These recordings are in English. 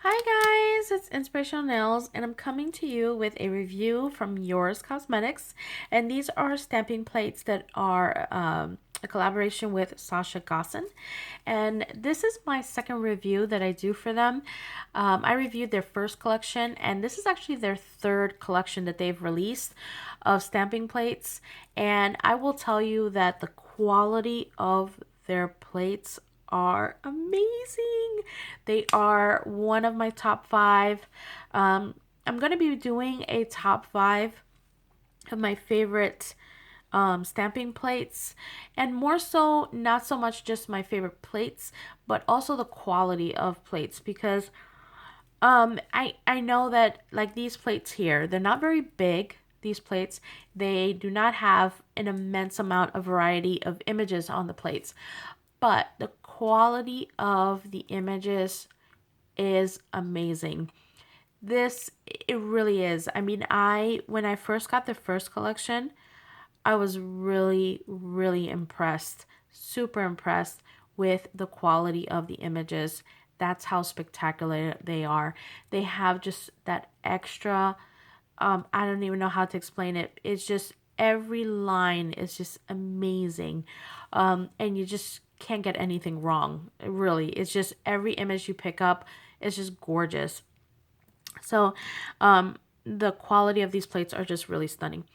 Hi guys, it's Inspirational Nails and I'm coming to you with a review from Yours Cosmetics, and these are stamping plates that are a collaboration with Sasha Gossen, and this is my second review that I do for them. I reviewed their first collection and this is actually their third collection that they've released of stamping plates, and I will tell you that the quality of their plates are amazing. They are one of my top five. I'm going to be doing a top five of my favorite stamping plates, and more so, not so much just my favorite plates, but also the quality of plates, because I know that like these plates here, they're not very big. These plates, they do not have an immense amount of variety of images on the plates, but the quality of the images is amazing. This, it really is. I mean, when I first got the first collection, I was really impressed, super impressed with the quality of the images. That's how spectacular they are. They have just that extra, I don't even know how to explain it. It's just every line is just amazing. And you just can't get anything wrong. Really, it's just every image you pick up is just gorgeous. So, the quality of these plates are just really stunning.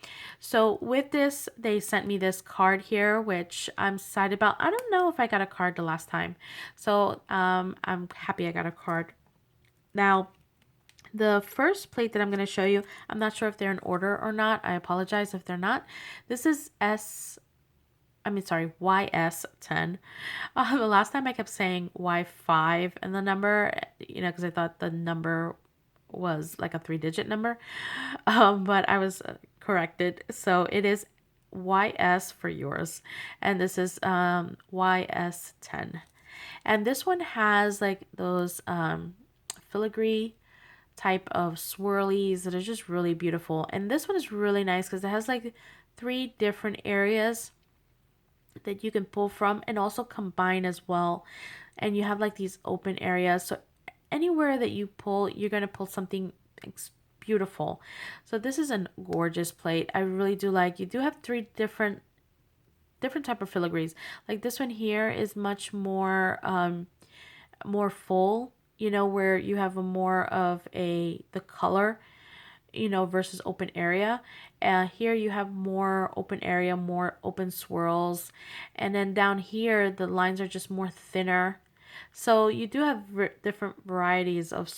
So with this, they sent me this card here, which I'm excited about. I don't know if I got a card the last time, so I'm happy I got a card. Now, the first plate that I'm going to show you, I'm not sure if they're in order or not. I apologize if they're not. This is YS10. The last time I kept saying Y5 and the number, because I thought the number was like a 3-digit number. But I was corrected. So it is YS for yours. And this is YS10. And this one has like those filigree type of swirlies that are just really beautiful. And this one is really nice because it has like 3 different areas that you can pull from and also combine as well. And you have like these open areas. So anywhere that you pull, you're going to pull something beautiful. So this is a gorgeous plate. I really do like. You do have 3 different type of filigrees. Like this one here is much more full, where you have a more of the color, versus open area. Here you have more open area, more open swirls. And then down here, the lines are just more thinner. So you do have different varieties of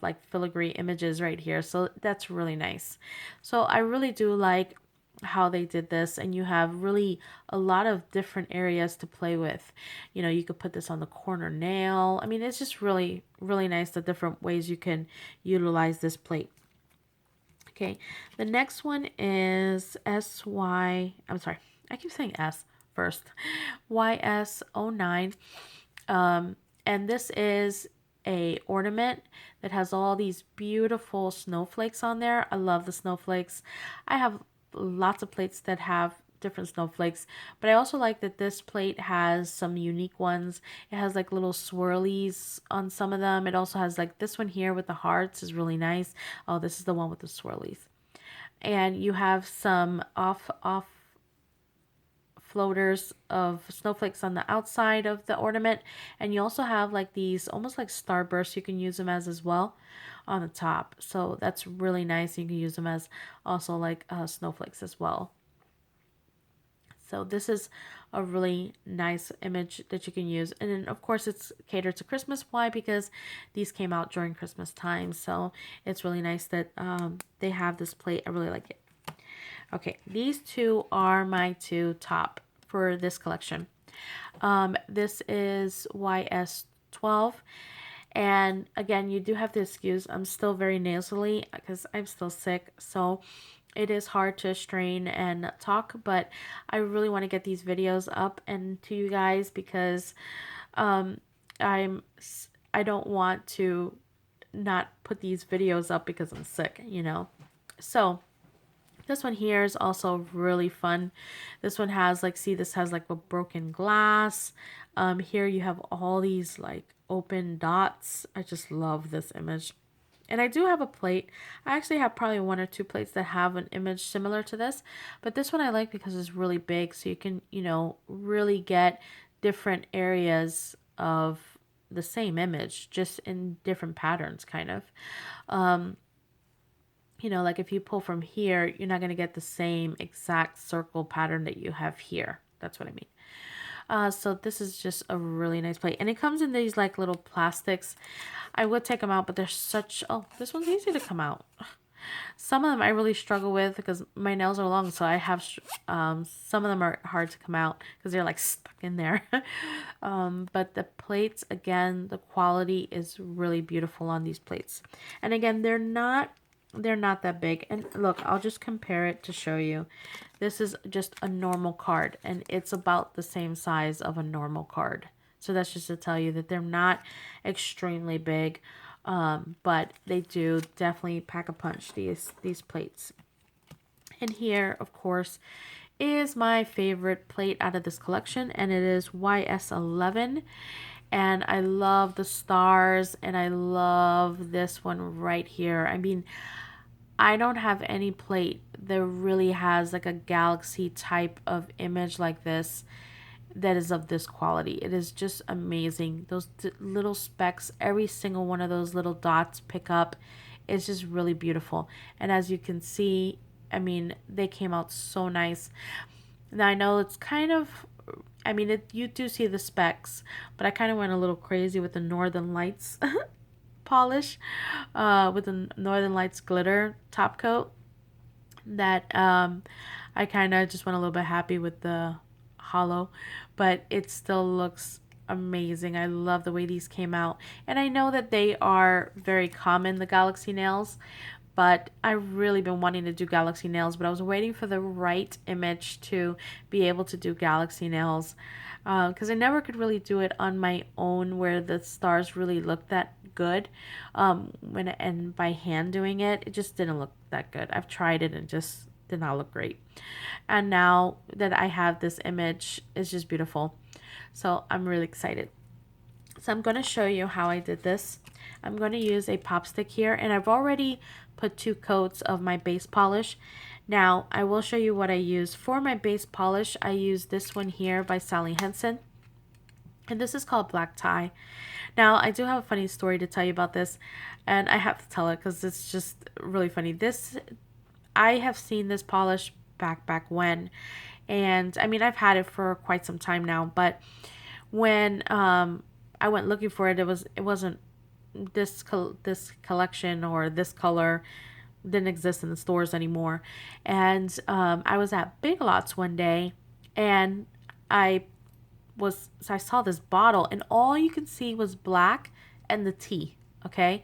like filigree images right here. So that's really nice. So I really do like how they did this, and you have really a lot of different areas to play with. You could put this on the corner nail. I mean, it's just really nice, the different ways you can utilize this plate. Okay, the next one is I'm sorry, I keep saying S first. YS09. And this is a ornament that has all these beautiful snowflakes on there. I love the snowflakes. I have lots of plates that have different snowflakes, but I also like that this plate has some unique ones. It has like little swirlies on some of them. It also has like this one here with the hearts is really nice. Oh, this is the one with the swirlies. And you have some off floaters of snowflakes on the outside of the ornament, and you also have like these almost like starbursts. You can use them as well on the top, so that's really nice. You can use them as also like snowflakes as well. So this is a really nice image that you can use. And then of course it's catered to Christmas. Why? Because these came out during Christmas time. So it's really nice that they have this plate. I really like it. Okay, these two are my 2 top for this collection. This is YS12. And again, you do have to excuse, I'm still very nasally because I'm still sick. So it is hard to strain and talk, but I really want to get these videos up and to you guys because I don't want to not put these videos up because I'm sick. So This one here is also really fun. This one has like, see, this has like a broken glass. Here you have all these like open dots. I just love this image. And I do have a plate. I actually have probably one or two plates that have an image similar to this. But this one I like because it's really big. So you can, really get different areas of the same image, just in different patterns, kind of. Like if you pull from here, you're not going to get the same exact circle pattern that you have here. That's what I mean. So this is just a really nice plate. And it comes in these like little plastics. I would take them out, but they're oh, this one's easy to come out. Some of them I really struggle with because my nails are long. So I have, some of them are hard to come out because they're like stuck in there. But the plates, again, the quality is really beautiful on these plates. And again, they're not that big. And look, I'll just compare it to show you. This is just a normal card, and it's about the same size of a normal card. So that's just to tell you that they're not extremely big, but they do definitely pack a punch, these plates. And here, of course, is my favorite plate out of this collection, and it is YS11. And I love the stars, and I love this one right here. I mean, I don't have any plate that really has like a galaxy type of image like this that is of this quality. It is just amazing. Those little specks, every single one of those little dots pick up. It's just really beautiful. And as you can see, I mean, they came out so nice. Now I know it's kind of, I mean, you do see the specks, but I kind of went a little crazy with the Northern Lights polish, with the Northern Lights glitter top coat, that I kind of just went a little bit happy with the hollow, but it still looks amazing. I love the way these came out, and I know that they are very common, the galaxy nails, but I've really been wanting to do galaxy nails, but I was waiting for the right image to be able to do galaxy nails, because I never could really do it on my own where the stars really look that good. And by hand doing it, it just didn't look that good. I've tried it and just did not look great. And now that I have this image, it's just beautiful. So I'm really excited. So I'm going to show you how I did this. I'm going to use a pop stick here, and I've already put 2 coats of my base polish. Now I will show you what I use for my base polish. I use this one here by Sally Hansen, and this is called Black Tie. Now I do have a funny story to tell you about this, and I have to tell it because it's just really funny. I have seen this polish back when, and I mean, I've had it for quite some time now, but when I went looking for it, it wasn't this collection, or this color didn't exist in the stores anymore. And I was at Big Lots one day, and I saw this bottle, and all you can see was black and the T, okay?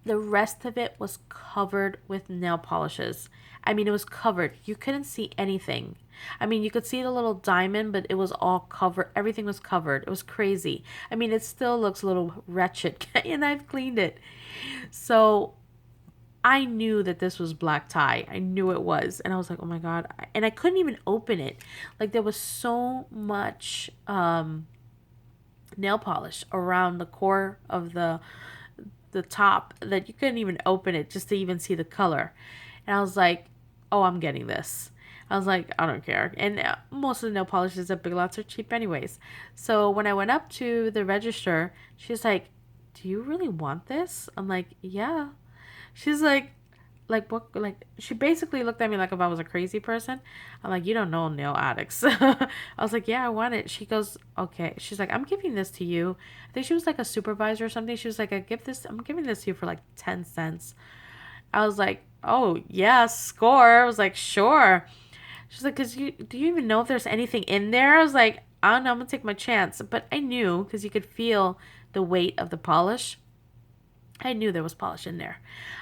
The rest of it was covered with nail polishes. I mean, it was covered. You couldn't see anything. I mean, you could see the little diamond, but it was all covered. Everything was covered. It was crazy. I mean, it still looks a little wretched, and I've cleaned it. So I knew that this was black tie. I knew it was. And I was like, oh my God. And I couldn't even open it. Like, there was so much nail polish around the core of the top that you couldn't even open it just to even see the color. And I was like, oh, I'm getting this. I was like, I don't care. And most of the nail polishes at Big Lots are cheap anyways. So when I went up to the register, she's like, do you really want this? I'm like, yeah. She's like what? Like, she basically looked at me like if I was a crazy person. I'm like, you don't know nail addicts. I was like, yeah, I want it. She goes, okay. She's like, I'm giving this to you. I think she was like a supervisor or something. She was like, I'm giving this to you for like 10 cents. I was like, oh yeah, score. I was like, sure. She's like, do you even know if there's anything in there? I was like, I don't know, I'm gonna take my chance. But I knew, because you could feel the weight of the polish. I knew there was polish in there.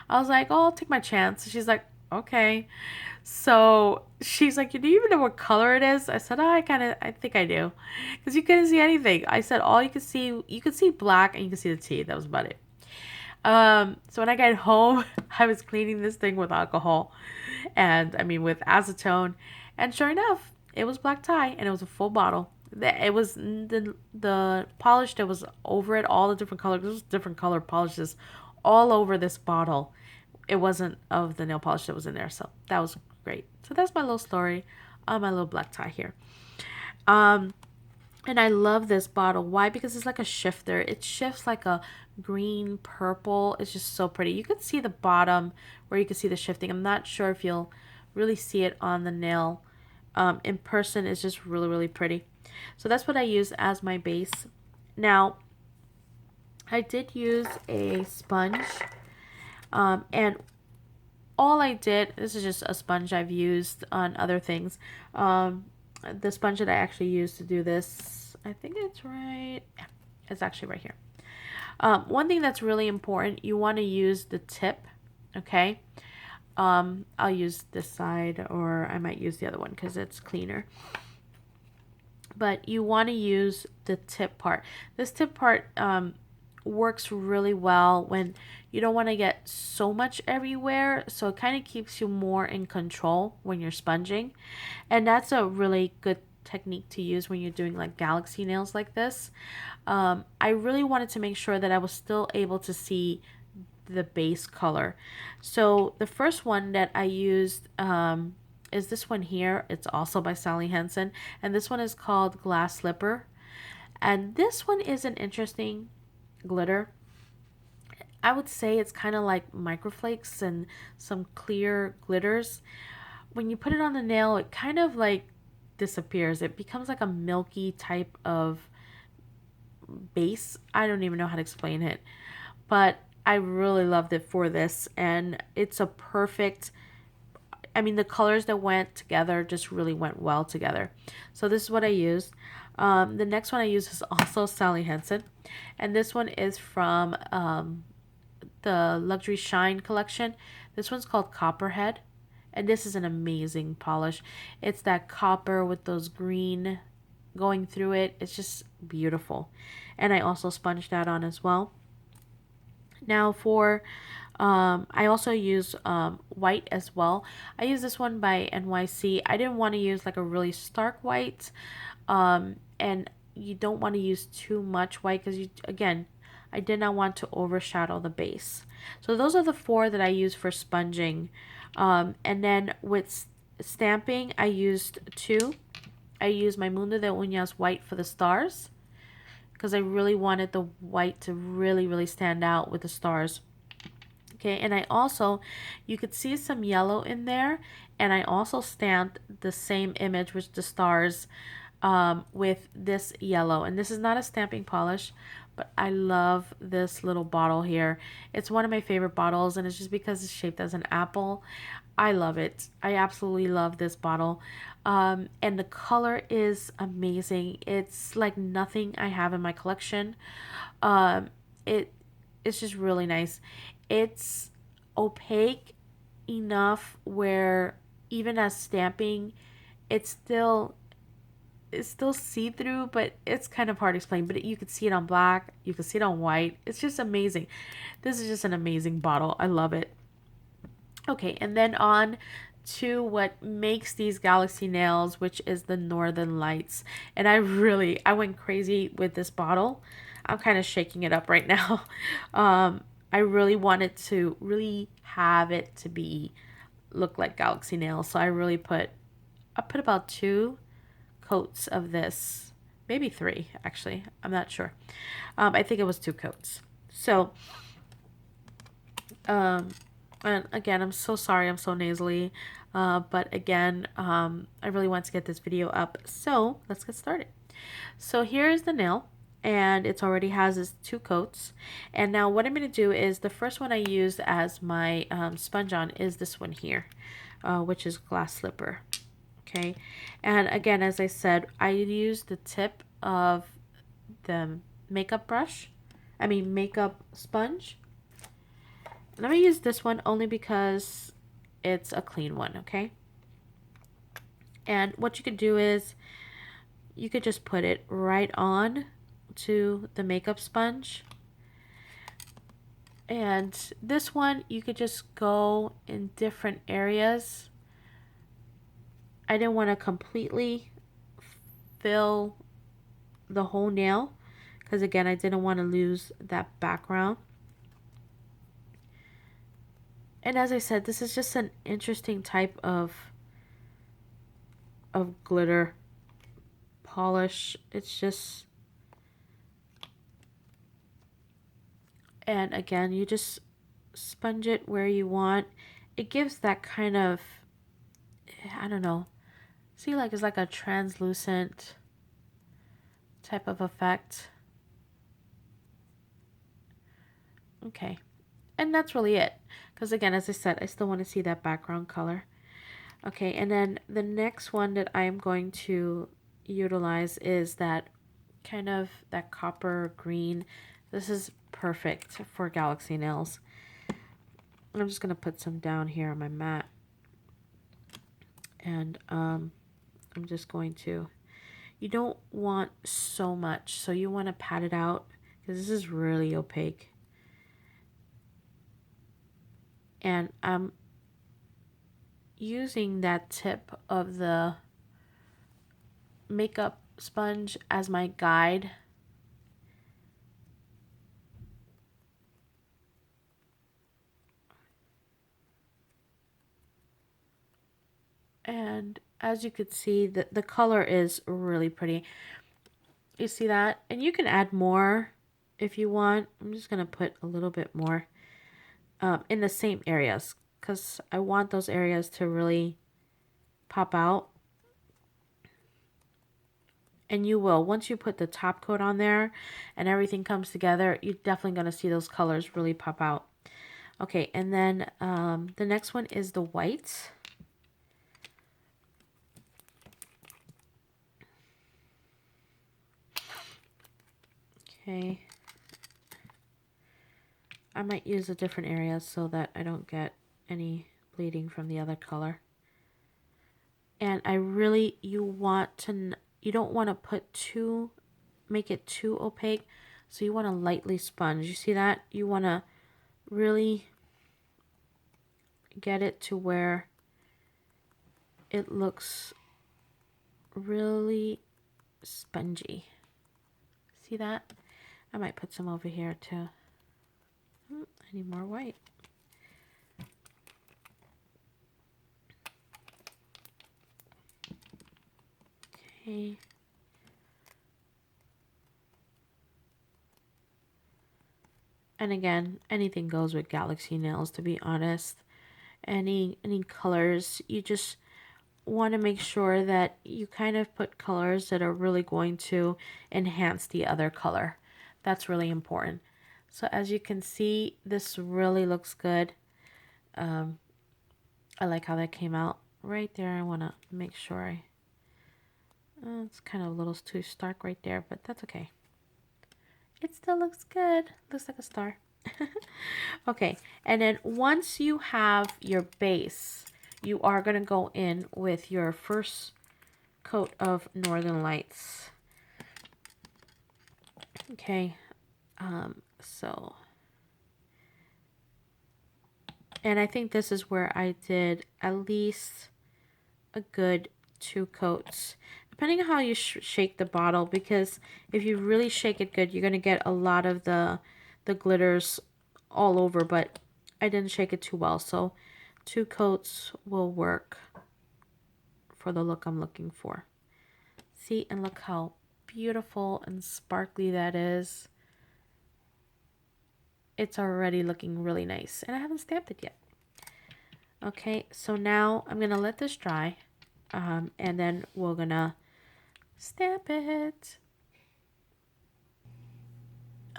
I was like, oh, I'll take my chance. She's like, okay. So she's like, do you even know what color it is? I said, oh, I think I do. Because you couldn't see anything. I said, all you could see black and you could see the T. That was about it. So when I got home, I was cleaning this thing with alcohol and I mean with acetone, and sure enough, it was black tie and it was a full bottle. It was the polish that was over it, all the different colors. There was different color polishes all over this bottle. It wasn't of the nail polish that was in there, so that was great. So that's my little story on my little black tie here. Um, and I love this bottle. Why? Because it's like a shifter. It shifts like a green, purple. It's just so pretty. You can see the bottom where you can see the shifting. I'm not sure if you'll really see it on the nail. In person, it's just really, really pretty. So that's what I use as my base. Now, I did use a sponge. And all I did, this is just a sponge I've used on other things. The sponge that I actually used to do this, I think it's right. Yeah, it's actually right here. One thing that's really important, you want to use the tip, okay? I'll use this side, or I might use the other one because it's cleaner. But you want to use the tip part. This tip part works really well when you don't want to get so much everywhere, so it kind of keeps you more in control when you're sponging, and that's a really good technique to use when you're doing like galaxy nails like this. I really wanted to make sure that I was still able to see the base color. So the first one that I used is this one here. It's also by Sally Hansen, and this one is called Glass Slipper. And this one is an interesting glitter. I would say it's kind of like microflakes and some clear glitters. When you put it on the nail, it kind of like disappears. It becomes like a milky type of base. I don't even know how to explain it, but I really loved it for this, and it's a perfect, I mean, the colors that went together just really went well together. So this is what I used. The next one I use is also Sally Hansen, and this one is from the Luxury Shine collection. This one's called Copperhead, and this is an amazing polish. It's that copper with those green going through it. It's just beautiful, and I also sponged that on as well. Now for I also use white as well. I use this one by NYC. I didn't want to use like a really stark white, and you don't want to use too much white because you, again, I did not want to overshadow the base. So those are the four that I use for sponging. And then with stamping, I used two. I used my Mundo de Uñas white for the stars because I really wanted the white to really, really stand out with the stars. Okay, and I also, you could see some yellow in there, and I also stamped the same image with the stars with this yellow. And this is not a stamping polish, but I love this little bottle here. It's one of my favorite bottles, and it's just because it's shaped as an apple. I love it. I absolutely love this bottle. And the color is amazing. It's like nothing I have in my collection. Um, it's just really nice. It's opaque enough where even as stamping, it's still see-through, but it's kind of hard to explain. But you could see it on black, you could see it on white. It's just amazing. This is just an amazing bottle. I love it. Okay, and then on to what makes these galaxy nails, which is the Northern Lights. And I went crazy with this bottle. I'm kind of shaking it up right now. I really wanted to really have it to be look like galaxy nails, so I put about 2 coats of this, maybe 3 actually. I'm not sure. I think it was 2 coats. So, and again, I'm so sorry, I'm so nasally. But again, I really want to get this video up, so let's get started. So here's the nail, and it already has its 2 coats. And now what I'm going to do is the first one I used as my sponge on is this one here, which is Glass Slipper. Okay, and again, as I said, I used the tip of the makeup sponge. And I'm going to use this one only because it's a clean one, okay? And what you could do is you could just put it right on to the makeup sponge. And this one, you could just go in different areas. I didn't want to completely fill the whole nail because again, I didn't want to lose that background. And as I said, this is just an interesting type of glitter polish. It's just, and again, you just sponge it where you want. It gives that kind of, I don't know, see, like it's like a translucent type of effect. Okay, and that's really it, because again, as I said, I still want to see that background color. Okay, and then the next one that I'm going to utilize is that kind of that copper green. This is perfect for galaxy nails. I'm just going to put some down here on my mat. And I'm just going to, you don't want so much, so you want to pat it out because this is really opaque. And I'm using that tip of the makeup sponge as my guide. And as you could see, the color is really pretty. You see that? And you can add more if you want. I'm just going to put a little bit more in the same areas because I want those areas to really pop out. And you will, once you put the top coat on there and everything comes together, you're definitely going to see those colors really pop out. Okay, and then the next one is the white. Okay. I might use a different area so that I don't get any bleeding from the other color. And I really, you don't want to put make it too opaque. So you want to lightly sponge. You see that? You want to really get it to where it looks really spongy. See that? I might put some over here too. I need more white. Okay. And again, anything goes with galaxy nails, to be honest. Any colors, you just want to make sure that you kind of put colors that are really going to enhance the other color. That's really important. So as you can see, this really looks good. I like how that came out right there. I want to make sure it's kind of a little too stark right there, but that's okay. It still looks good. Looks like a star. Okay, and then once you have your base, you are going to go in with your first coat of Northern Lights. Okay, so, and I think this is where I did at least a good 2 coats, depending on how you shake the bottle, because if you really shake it good, you're going to get a lot of the glitters all over, but I didn't shake it too well, so 2 coats will work for the look I'm looking for. See, and look how beautiful and sparkly that is. It's already looking really nice, and I haven't stamped it yet. Okay, so now I'm gonna let this dry, and then we're gonna stamp it.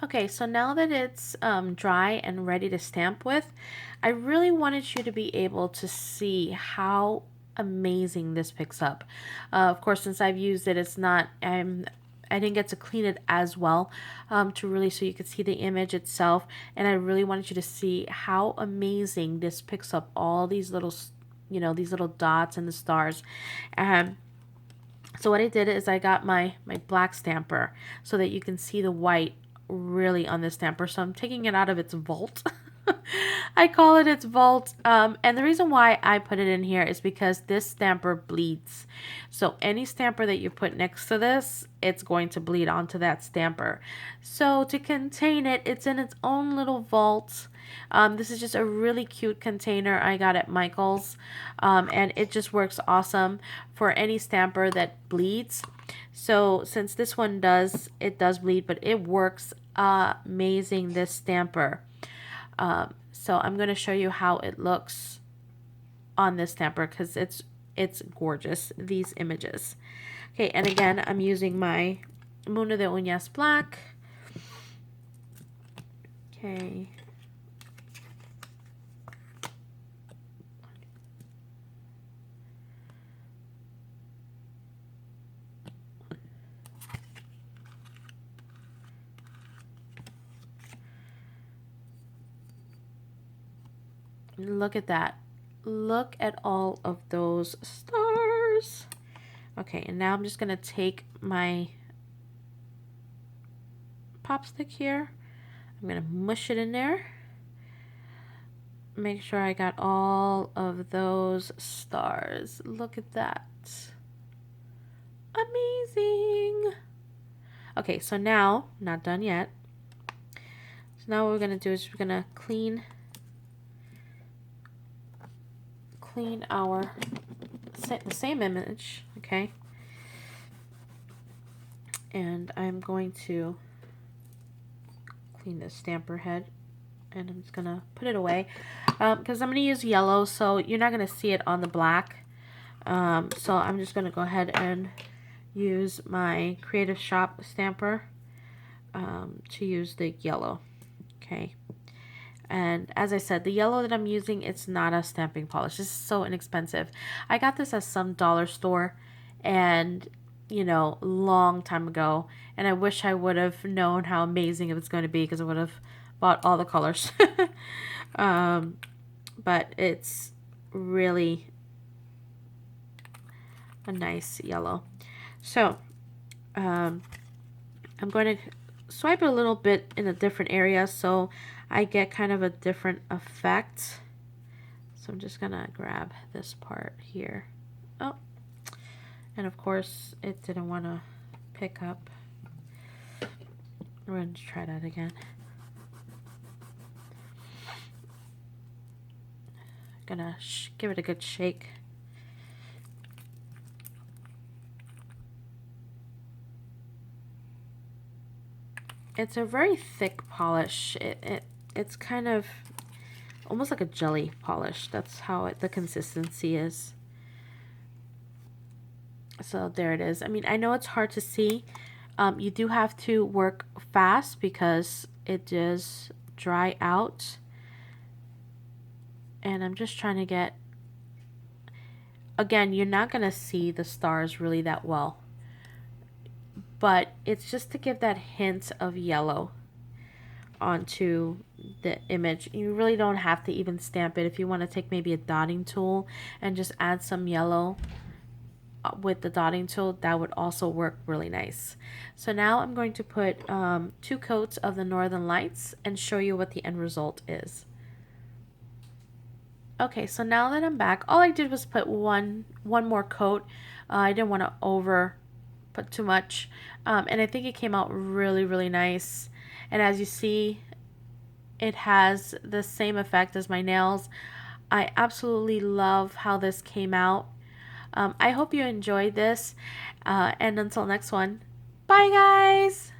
Okay, so now that it's dry and ready to stamp with, I really wanted you to be able to see how amazing this picks up. Of course, since I've used it, it's not, I didn't get to clean it as well to really so you could see the image itself. And I really wanted you to see how amazing this picks up all these little, these little dots and the stars. So what I did is I got my black stamper so that you can see the white really on this stamper, so I'm taking it out of its vault. I call it its vault. And the reason why I put it in here is because this stamper bleeds. So any stamper that you put next to this, it's going to bleed onto that stamper. So to contain it, it's in its own little vault. This is just a really cute container I got at Michael's. And it just works awesome for any stamper that bleeds. So since this one does bleed, but it works amazing, this stamper. So I'm going to show you how it looks on this stamper because it's gorgeous, these images. Okay, and again, I'm using my Mundo de Uñas Black. Okay. Look at that. Look at all of those stars. Okay, and now I'm just going to take my pop stick here. I'm going to mush it in there. Make sure I got all of those stars. Look at that. Amazing. Okay, so now, not done yet. So now what we're going to do is we're going to clean our the same image, okay? And I'm going to clean the stamper head, and I'm just gonna put it away because I'm gonna use yellow, so you're not gonna see it on the black. So I'm just gonna go ahead and use my Creative Shop stamper to use the yellow, okay? And as I said, the yellow that I'm using, it's not a stamping polish. This is so inexpensive. I got this at some dollar store and, you know, long time ago. And I wish I would have known how amazing it was going to be because I would have bought all the colors. But it's really a nice yellow. So, I'm going to swipe it a little bit in a different area so I get kind of a different effect. So I'm just gonna grab this part here. Oh, and of course it didn't want to pick up. We're going to try that again. Gonna give it a good shake. It's a very thick polish. It's kind of almost like a jelly polish. That's how the consistency is. So there it is. I mean, I know it's hard to see. You do have to work fast because it does dry out. And I'm just trying to get... Again, you're not going to see the stars really that well. But it's just to give that hint of yellow onto the image. You really don't have to even stamp it. If you want to take maybe a dotting tool and just add some yellow with the dotting tool, that would also work really nice. So now I'm going to put 2 coats of the Northern Lights and show you what the end result is. Okay, so now that I'm back, all I did was put one more coat. I didn't want to put too much, and I think it came out really, really nice. And as you see, it has the same effect as my nails. I absolutely love how this came out. I hope you enjoyed this, and until next one, bye guys!